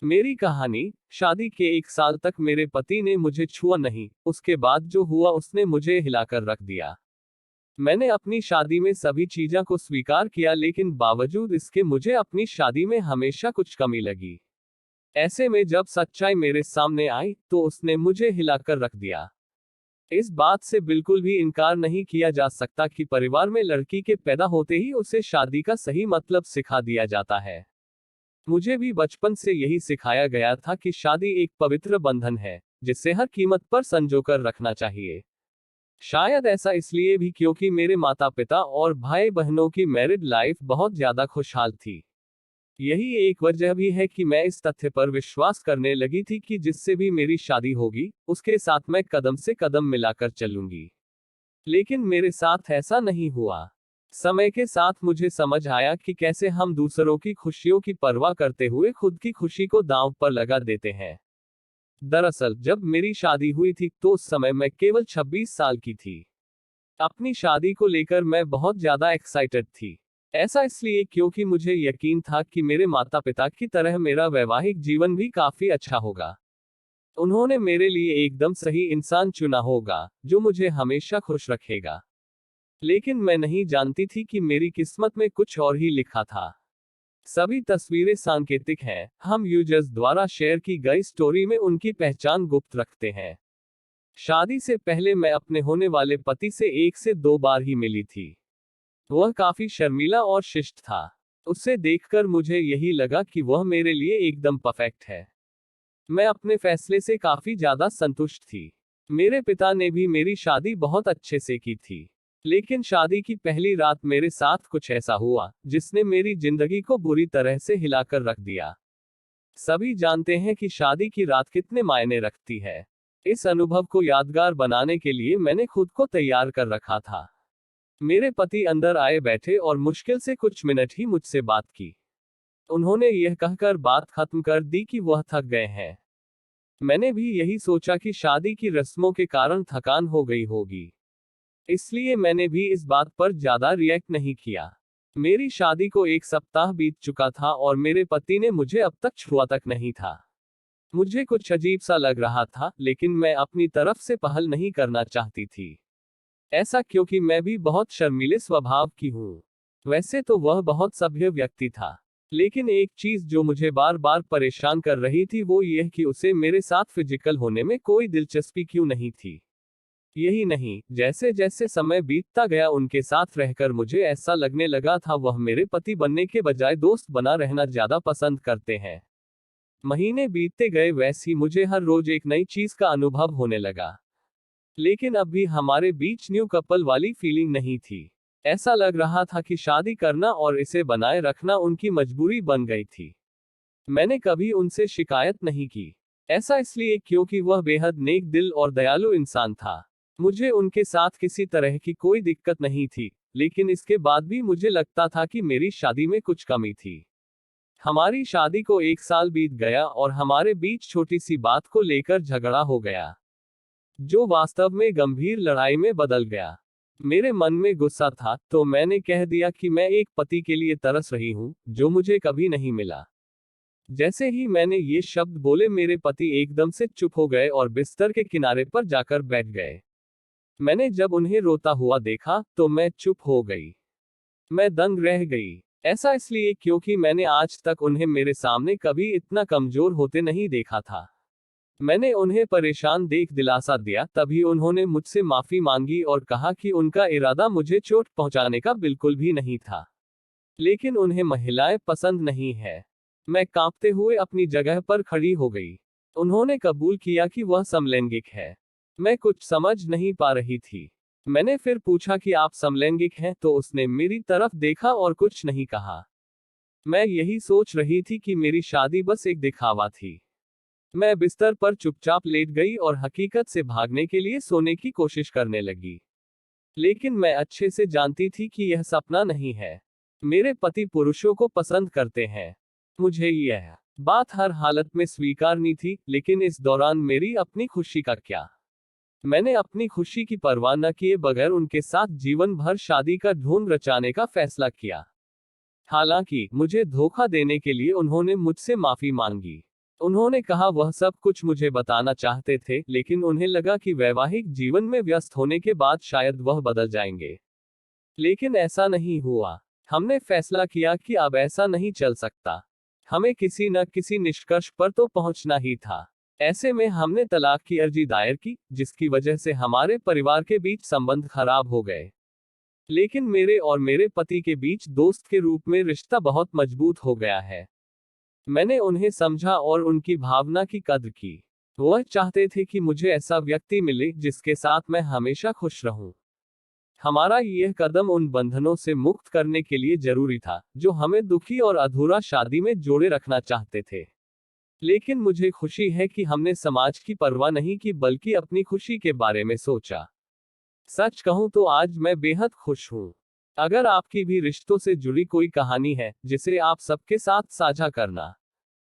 मेरी कहानी। शादी के 1 साल तक मेरे पति ने मुझे छुआ नहीं, उसके बाद जो हुआ उसने मुझे हिलाकर रख दिया। मैंने अपनी शादी में सभी चीज़ों को स्वीकार किया, लेकिन बावजूद इसके मुझे अपनी शादी में हमेशा कुछ कमी लगी। ऐसे में जब सच्चाई मेरे सामने आई तो उसने मुझे हिलाकर रख दिया। इस बात से बिल्कुल भी इनकार नहीं किया जा सकता कि परिवार में लड़की के पैदा होते ही उसे शादी का सही मतलब सिखा दिया जाता है। मुझे भी बचपन से यही सिखाया गया था कि शादी एक पवित्र बंधन है, जिसे हर कीमत पर संजोकर रखना चाहिए। शायद ऐसा इसलिए भी क्योंकि मेरे माता पिता और भाई बहनों की मैरिड लाइफ बहुत ज्यादा खुशहाल थी। यही एक वजह भी है कि मैं इस तथ्य पर विश्वास करने लगी थी कि जिससे भी मेरी शादी होगी, उसके साथ मैं कदम से कदम मिलाकर चलूंगी। लेकिन मेरे साथ ऐसा नहीं हुआ। समय के साथ मुझे समझ आया कि कैसे हम दूसरों की खुशियों की परवाह करते हुए खुद की खुशी को दांव पर लगा देते हैं। दरअसल जब मेरी शादी हुई थी तो उस समय मैं केवल 26 साल की थी। अपनी शादी को लेकर मैं बहुत ज्यादा एक्साइटेड थी। ऐसा इसलिए क्योंकि मुझे यकीन था कि मेरे माता पिता की तरह मेरा वैवाहिक जीवन भी काफी अच्छा होगा। उन्होंने मेरे लिए एकदम सही इंसान चुना होगा, जो मुझे हमेशा खुश रखेगा। लेकिन मैं नहीं जानती थी कि मेरी किस्मत में कुछ और ही लिखा था। सभी तस्वीरें सांकेतिक हैं, हम यूजर्स द्वारा शेयर की गई स्टोरी में उनकी पहचान गुप्त रखते हैं। शादी से पहले मैं अपने होने वाले पति से 1 से 2 बार ही मिली थी। वह काफी शर्मीला और शिष्ट था। उसे देखकर मुझे यही लगा कि वह मेरे लिए एकदम परफेक्ट है। मैं अपने फैसले से काफी ज्यादा संतुष्ट थी। मेरे पिता ने भी मेरी शादी बहुत अच्छे से की थी। लेकिन शादी की पहली रात मेरे साथ कुछ ऐसा हुआ जिसने मेरी जिंदगी को बुरी तरह से हिलाकर रख दिया। सभी जानते हैं कि शादी की रात कितने मायने रखती है। इस अनुभव को यादगार बनाने के लिए मैंने खुद को तैयार कर रखा था। मेरे पति अंदर आए बैठे और मुश्किल से कुछ मिनट ही मुझसे बात की। उन्होंने यह कहकर बात खत्म कर दी कि वह थक गए हैं। मैंने भी यही सोचा कि शादी की रस्मों के कारण थकान हो गई होगी, इसलिए मैंने भी इस बात पर ज्यादा रिएक्ट नहीं किया। मेरी शादी को 1 सप्ताह बीत चुका था और मेरे पति ने मुझे अब तक छुआ तक नहीं था। मुझे कुछ अजीब सा लग रहा था, लेकिन मैं अपनी तरफ से पहल नहीं करना चाहती थी। ऐसा क्योंकि मैं भी बहुत शर्मीले स्वभाव की हूँ। वैसे तो वह बहुत सभ्य व्यक्ति था, लेकिन एक चीज जो मुझे बार बार परेशान कर रही थी वो यह कि उसे मेरे साथ फिजिकल होने में कोई दिलचस्पी क्यों नहीं थी। यही नहीं, जैसे जैसे समय बीतता गया उनके साथ रहकर मुझे ऐसा लगने लगा था वह मेरे पति बनने के बजाय दोस्त बना रहना ज्यादा पसंद करते हैं। महीने बीतते गए वैसी मुझे हर रोज एक नई चीज का अनुभव होने लगा। लेकिन अब भी हमारे बीच न्यू कपल वाली फीलिंग नहीं थी। ऐसा लग रहा था कि शादी करना और इसे बनाए रखना उनकी मजबूरी बन गई थी। मैंने कभी उनसे शिकायत नहीं की। ऐसा इसलिए क्योंकि वह बेहद नेक दिल और दयालु इंसान था। मुझे उनके साथ किसी तरह की कोई दिक्कत नहीं थी, लेकिन इसके बाद भी मुझे लगता था कि मेरी शादी में कुछ कमी थी। हमारी शादी को 1 साल बीत गया और हमारे बीच छोटी सी बात को लेकर झगड़ा हो गया, जो वास्तव में गंभीर लड़ाई में बदल गया। मेरे मन में गुस्सा था तो मैंने कह दिया कि मैं एक पति के लिए तरस रही हूँ, जो मुझे कभी नहीं मिला। जैसे ही मैंने ये शब्द बोले मेरे पति एकदम से चुप हो गए और बिस्तर के किनारे पर जाकर बैठ गए। मैंने जब उन्हें रोता हुआ देखा तो मैं चुप हो गई। मैं दंग रह गई। ऐसा इसलिए क्योंकि मैंने आज तक उन्हें मेरे सामने कभी इतना कमजोर होते नहीं देखा था। मैंने उन्हें परेशान देख दिलासा दिया, तभी उन्होंने मुझसे माफी मांगी और कहा कि उनका इरादा मुझे चोट पहुंचाने का बिल्कुल भी नहीं था। लेकिन उन्हें महिलाएं पसंद नहीं है। मैं कांपते हुए अपनी जगह पर खड़ी हो गई। उन्होंने कबूल किया कि वह समलैंगिक है। मैं कुछ समझ नहीं पा रही थी। मैंने फिर पूछा कि आप समलैंगिक हैं, तो उसने मेरी तरफ देखा और कुछ नहीं कहा। मैं यही सोच रही थी कि मेरी शादी बस एक दिखावा थी। मैं बिस्तर पर चुपचाप लेट गई और हकीकत से भागने के लिए सोने की कोशिश करने लगी। लेकिन मैं अच्छे से जानती थी कि यह सपना नहीं है। मेरे पति पुरुषों को पसंद करते हैं। मुझे यह बात हर हालत में स्वीकारनी थी, लेकिन इस दौरान मेरी अपनी खुशी का क्या। मैंने अपनी खुशी की परवाह न किए बगैर उनके साथ जीवन भर शादी का ढोंग रचाने का फैसला किया। हालांकि मुझे धोखा देने के लिए उन्होंने मुझसे माफी मांगी। उन्होंने कहा वह सब कुछ मुझे बताना चाहते थे, लेकिन उन्हें लगा कि वैवाहिक जीवन में व्यस्त होने के बाद शायद वह बदल जाएंगे। लेकिन ऐसा नहीं हुआ। हमने फैसला किया कि अब ऐसा नहीं चल सकता। हमें किसी न किसी निष्कर्ष पर तो पहुंचना ही था। ऐसे में हमने तलाक की अर्जी दायर की, जिसकी वजह से हमारे परिवार के बीच संबंध खराब हो गए। लेकिन मेरे और मेरे पति के बीच दोस्त के रूप में रिश्ता बहुत मजबूत हो गया है। मैंने उन्हें समझा और उनकी भावना की कद्र की। वह चाहते थे कि मुझे ऐसा व्यक्ति मिले जिसके साथ मैं हमेशा खुश रहूं। हमारा यह कदम उन बंधनों से मुक्त करने के लिए जरूरी था, जो हमें दुखी और अधूरा शादी में जोड़े रखना चाहते थे। लेकिन मुझे खुशी है कि हमने समाज की परवाह नहीं की, बल्कि अपनी खुशी के बारे में सोचा। सच कहूं तो आज मैं बेहद खुश हूं। अगर आपकी भी रिश्तों से जुड़ी कोई कहानी है जिसे आप सबके साथ साझा करना